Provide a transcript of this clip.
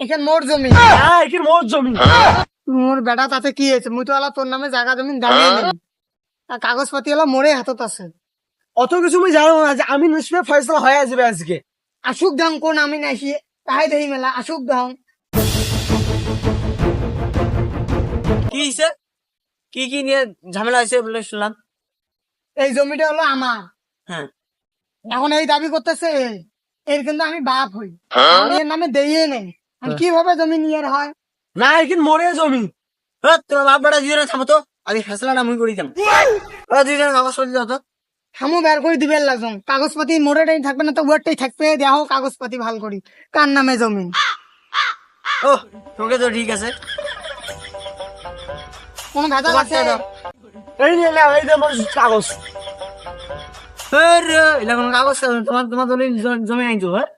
এখানে মোর জমি। হ্যাঁ এখানে মোর জমি। মোর বেটা তাতে কি হয়েছে? মুই তো আলা তোর নামে জায়গা জমি দাঁড়িয়ে নেই, আর কাগজপাতি এলা মোরে হাতত আছে। অত কিছু আমি জানো না, যে আমি নিশ্চয় ফয়সলা হয়ে যাবে আজকে। আসুক ধাং কোন আমি নাইছি তাই দেই মেলা আসুক ধাং। কি হয়েছে? কি কি নিয়ে ঝামেলা হয়েছে বলে শুনলাম। এই জমিটা হলো আমার, হ্যাঁ এখন এই দাবি করতেছে এর কিন্তু আমি বাপ হই, আমি এর নামে দিয়ে নেই। আমি কিভাবে জমি নিয়ে হয়? না এখানে মোরে জমি। তোমার বাপ বেটা দুজনে থামো তো, আগে ফেসলাটা মুই করি যাম। দুজনে কাগজপত্র দাও তো। হামু বের করে দিবে লাগম, কাগজপাতি মোরেটাই থাকবে না তো ওয়ারটাই থাকবে, দেখো কাগজপাতি ভাল করি কার নামে জমি। ও তোকে তো ঠিক আছে, কোন ভেজাল আছে? তোমারটা দাও। এই নিয়ে নাও, এই যে আমার কাগজ। এটা কোনো কাগজ তোমার তোমার জমি আনছো, হ্যাঁ